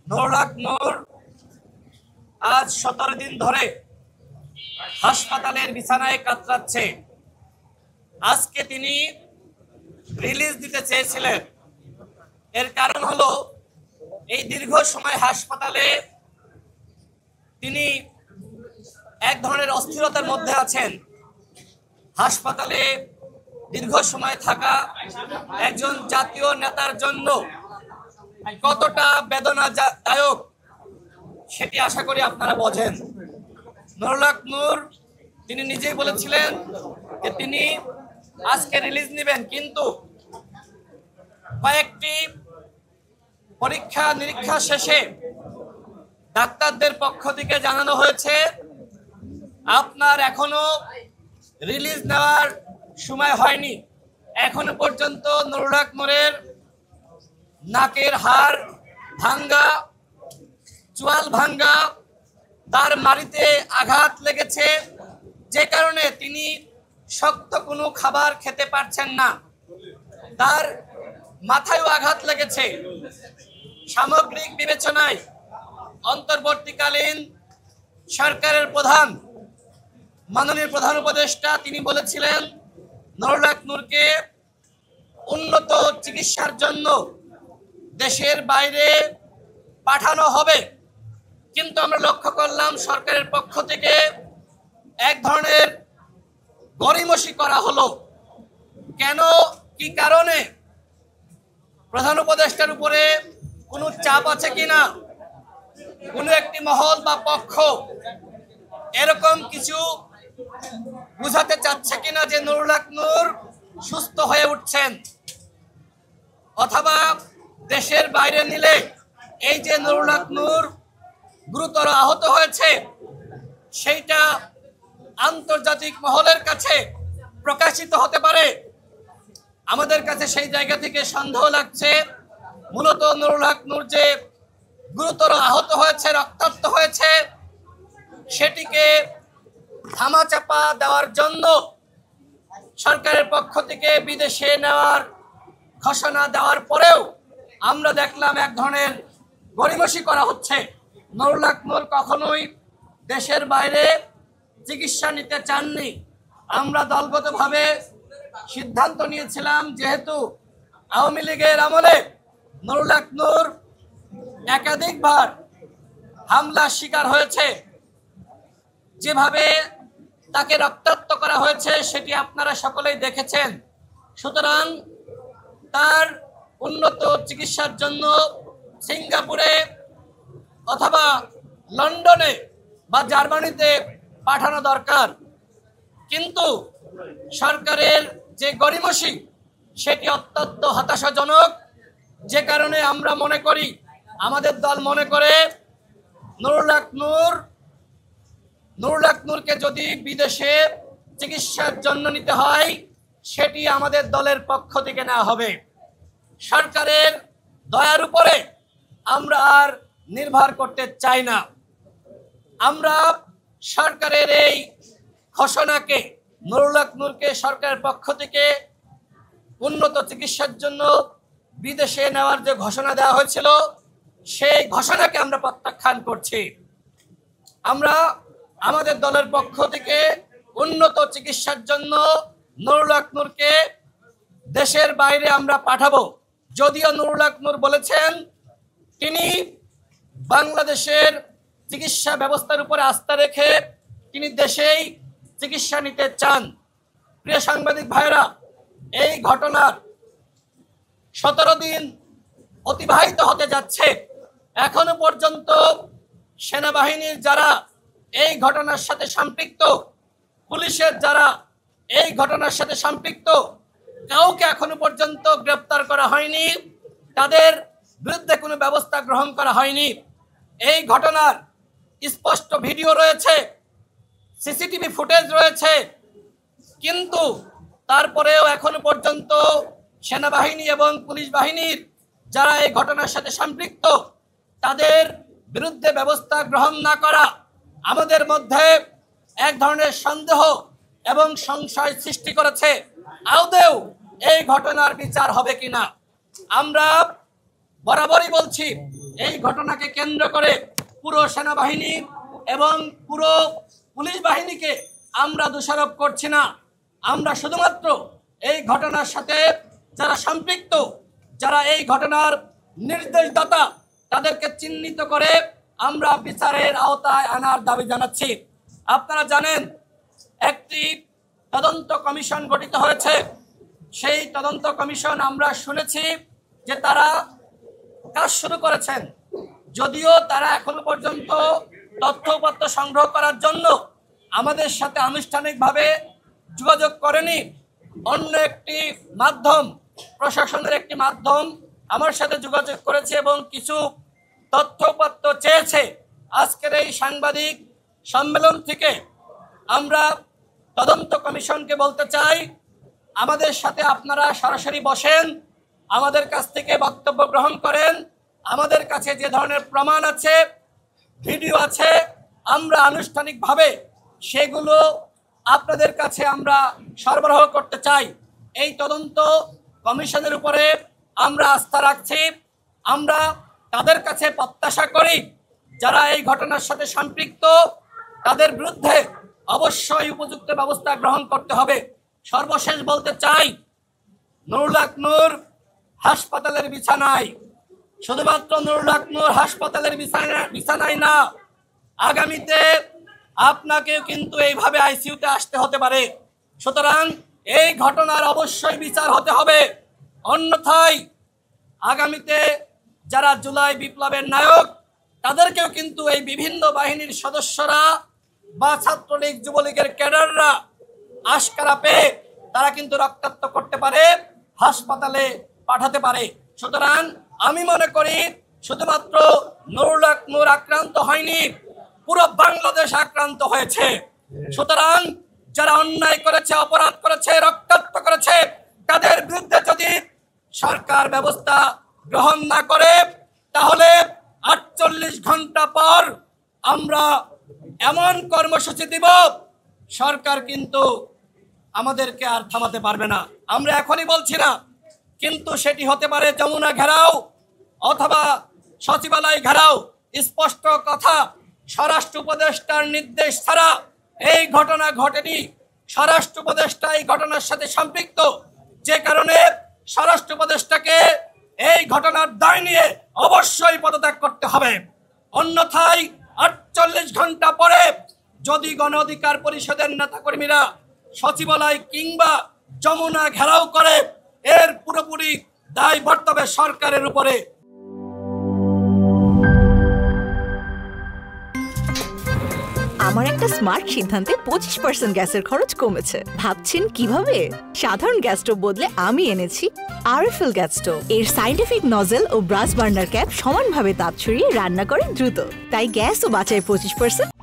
নুরুল হক নূর আজ 17 দিন ধরে হাসপাতালের বিছানায় কাতরাচ্ছে। আজকে তিনি রিলিজ দিতে চেয়েছিলেন। এর কারণ হলো এই দীর্ঘ সময় হাসপাতালে তিনি এক ধরনের অস্থিরতার মধ্যে আছেন। হাসপাতালে দীর্ঘ সময় থাকা একজন জাতীয় নেতার জন্য কতটা বেদনাদায়ক সেটি আশা করি আপনারা বোঝেন। নুরুল হক নূর তিনি নিজেই বলেছিলেন যে তিনি আজকে রিলিজ নেবেন, কিন্তু কয়েকটি পরীক্ষা নিরীক্ষা শেষে ডাক্তারদের পক্ষ থেকে জানানো হয়েছে আপনার এখনো রিলিজ নেওয়ার সময় হয়নি। এখনো পর্যন্ত নুরুল হক নূরের নাকের হাড় ভাঙ্গা, চোয়াল ভাঙ্গা, তার মাড়িতে আঘাত লেগেছে, যে কারণে তিনি শক্ত কোনো খাবার খেতে পারছেন না। তার মাথায়ও আঘাত লেগেছে। সামগ্রিক বিবেচনায় অন্তর্বর্তীকালীন সরকারের প্রধান মাননীয় প্রধান উপদেষ্টা তিনি বলেছিলেন নুরুল হক নূরকে উন্নত চিকিৎসার জন্য দেশের বাইরে পাঠানো হবে। কিন্তু আমরা লক্ষ্য করলাম সরকারের পক্ষ থেকে এক ধরনের গড়িমসি করা হলো। কেন, কি কারণে? প্রধান উপদেষ্টার উপরে কোনো চাপ আছে কিনা, কোনো একটি মহল বা পক্ষ এরকম কিছু বুঝাতে চাচ্ছে কিনা যে নুরুল হক নূর সুস্থ হয়ে উঠছেন, অথবা দেশের বাইরে নিলে এই যে নুরুল হক নূর গুরুতর আহত হয়েছে সেইটা আন্তর্জাতিক মহলের কাছে প্রকাশিত হতে পারে। আমাদের কাছে সেই জায়গা থেকে সন্দেহ লাগছে মূলত নুরুল হক নূর যে গুরুতর আহত হয়েছে, রক্তাক্ত হয়েছে, সেটিকে ধামাচাপা দেওয়ার জন্য সরকারের পক্ষ থেকে বিদেশে নেওয়ার ঘোষণা দেওয়ার পরেও আমরা দেখলাম এক ধরনের গড়িমসি করা হচ্ছে। নুরুল হক নূর কখনোই দেশের বাইরে চিকিৎসা নিতে চাননি। আমরা দলগতভাবে সিদ্ধান্ত নিয়েছিলাম, যেহেতু আওয়ামী লীগের আমলে নুরুল হক নূর একাধিকবার হামলার শিকার হয়েছে, যেভাবে তাকে রক্তাক্ত করা হয়েছে সেটি আপনারা সকলেই দেখেছেন। সুতরাং তার উন্নত চিকিৎসার জন্য সিঙ্গাপুরে অথবা লন্ডনে বা জার্মানিতে পাঠানো দরকার। কিন্তু সরকারের যে গড়িমসি সেটি অত্যন্ত হতাশাজনক, যে কারণে আমরা মনে করি, আমাদের দল মনে করে নুরুল হক নূরকে যদি বিদেশে চিকিৎসার জন্য নিতে হয় সেটি আমাদের দলের পক্ষ থেকে নেওয়া হবে। সরকারের দয়ার উপরে আমরা আর নির্ভর করতে চাই না। আমরা সরকারের এই ঘোষণাকে, নুরুল হক নূরকে সরকারের পক্ষ থেকে উন্নত চিকিৎসার জন্য বিদেশে নেওয়ার যে ঘোষণা দেওয়া হয়েছিল সেই ঘোষণাকে আমরা প্রত্যাখ্যান করছি। আমরা আমাদের দলের পক্ষ থেকে উন্নত চিকিৎসার জন্য নুরুল হক নূরকে দেশের বাইরে আমরা পাঠাবো। যদিও নুরুল হক নূর বলেছেন তিনি বাংলাদেশের চিকিৎসা ব্যবস্থার উপরে আস্থা রেখে তিনি দেশেই চিকিৎসা নিতে চান। প্রিয় সাংবাদিক ভাইরা, এই ঘটনার 17 দিন অতিবাহিত হতে যাচ্ছে। এখনো পর্যন্ত সেনাবাহিনীর যারা এই ঘটনার সাথে সম্পৃক্ত, পুলিশের যারা এই ঘটনার সাথে সম্পৃক্ত, কাউকে এখনো পর্যন্ত গ্রেপ্তার করা হয়নি, তাদের বিরুদ্ধে কোনো ব্যবস্থা গ্রহণ করা হয়নি। এই ঘটনার স্পষ্ট ভিডিও রয়েছে, সিসিটিভি ফুটেজ রয়েছে, কিন্তু তারপরেও এখনো পর্যন্ত সেনাবাহিনী এবং পুলিশ বাহিনীর যারা এই ঘটনার সাথে সম্পৃক্ত তাদের বিরুদ্ধে ব্যবস্থা গ্রহণ না করা আমাদের মধ্যে এক ধরনের সন্দেহ এবং সংশয় সৃষ্টি করেছে আদৌ এই ঘটনার বিচার হবে কিনা। আমরা বরাবরই বলছি এই ঘটনাকে কেন্দ্র করে পুরো সেনাবাহিনী এবং পুরো পুলিশ বাহিনীকে আমরা দোষারোপ করছি না। আমরা শুধুমাত্র এই ঘটনার সাথে যারা সম্পৃক্ত, যারা এই ঘটনার নির্দেশদাতা, তাদেরকে চিহ্নিত করে আমরা বিচারের আওতায় আনার দাবি জানাচ্ছি। আপনারা জানেন একটি তদন্ত কমিশন গঠিত হয়েছে। সেই তদন্ত কমিশন আমরা শুনেছি যে তারা কাজ শুরু করেছেন, যদিও তারা এখনো পর্যন্ত তথ্যপত্র সংগ্রহ করার জন্য আমাদের সাথে আনুষ্ঠানিকভাবে যোগাযোগ করেনি। অন্য একটি মাধ্যম, প্রশাসনের একটি মাধ্যম আমার সাথে যোগাযোগ করেছে এবং কিছু তথ্যপত্র চেয়েছে। আজকের এই সাংবাদিক সম্মেলন থেকে আমরা তদন্ত কমিশনকে বলতে চাই, আমাদের সাথে আপনারা সরাসরি বসেন, আমাদের কাছ থেকে বক্তব্য গ্রহণ করেন। আমাদের কাছে যে ধরনের প্রমাণ আছে, ভিডিও আছে, আমরা আনুষ্ঠানিকভাবে সেগুলো আপনাদের কাছে আমরা সরবরাহ করতে চাই। এই তদন্ত কমিশনের উপরে আমরা আস্থা রাখছি। আমরা তাদের কাছে প্রত্যাশা করি যারা এই ঘটনার সাথে সম্পৃক্ত, তাদের বিরুদ্ধে অবশ্যই উপযুক্ত ব্যবস্থা গ্রহণ করতে হবে। সর্বশেষ বলতে চাই, নুরুল হক নূর হাসপাতালের বিছানায়, শুধুমাত্র নুরুল হক নূর হাসপাতালের বিছানায় না, আগামীতে আপনাকেও কিন্তু এইভাবে আইসিইউতে আসতে হতে পারে। সুতরাং এই ঘটনার অবশ্যই বিচার হতে হবে। অন্যথায় আগামীতে যারা জুলাই বিপ্লবের নায়ক, তাদেরকেও কিন্তু এই বিভিন্ন বাহিনীর সদস্যরা বা ছাত্রলীগ, যুবলীগের ক্যাডাররা আশকারা পেয়ে তারা কিন্তু রক্তাক্ত করতে পারে, হাসপাতালে পাঠাতে পারে। সুতরাং আমি মনে করি শুধুমাত্র নুরুল হক নূর আক্রান্ত হয়নি, পুরো বাংলাদেশ আক্রান্ত হয়েছে। সুতরাং যারা অন্যায় করেছে, অপরাধ করেছে, রক্তাক্ত করেছে, তাদের বিরুদ্ধে যদি সরকার ব্যবস্থা গ্রহণ না করে, তাহলে 48 ঘন্টা পর আমরা এমন কর্মসূচি দিব, সরকার কিন্তু আমাদেরকে আর থামাতে পারবে না। আমরা এখনই বলছি না, কিন্তু সেটি হতে পারে যমুনা ঘেরাও অথবা সচিবালয় ঘেরাও। স্পষ্ট কথা, স্বরাষ্ট্র উপদেষ্টার নির্দেশ ছাড়া এই ঘটনা ঘটেনি। স্বরাষ্ট্র উপদেষ্টা এই ঘটনার সাথে সম্পৃক্ত, যে কারণে স্বরাষ্ট্র উপদেষ্টাকে এই ঘটনার দায় নিয়ে অবশ্যই পদত্যাগ করতে হবে। অন্যথায় 48 ঘন্টা পরে যদি গণ অধিকার পরিষদের নেতাকর্মীরা সচিবালয় কিংবা যমুনা ঘেরাও করে, এর পুরোপুরি দায় বর্তাবে সরকারের উপরে। আমার একটা স্মার্ট সিদ্ধান্তে 25% গ্যাসের খরচ কমেছে। ভাবছেন কিভাবে? সাধারণ গ্যাস স্টোভ বদলে আমি এনেছি আরএফএল গ্যাস স্টোভ। এর সাইন্টিফিক নজল ও ব্রাস বার্নার ক্যাপ সমানভাবে তাপ ছড়িয়ে রান্না করে দ্রুত, তাই গ্যাসও বাঁচায় 25%।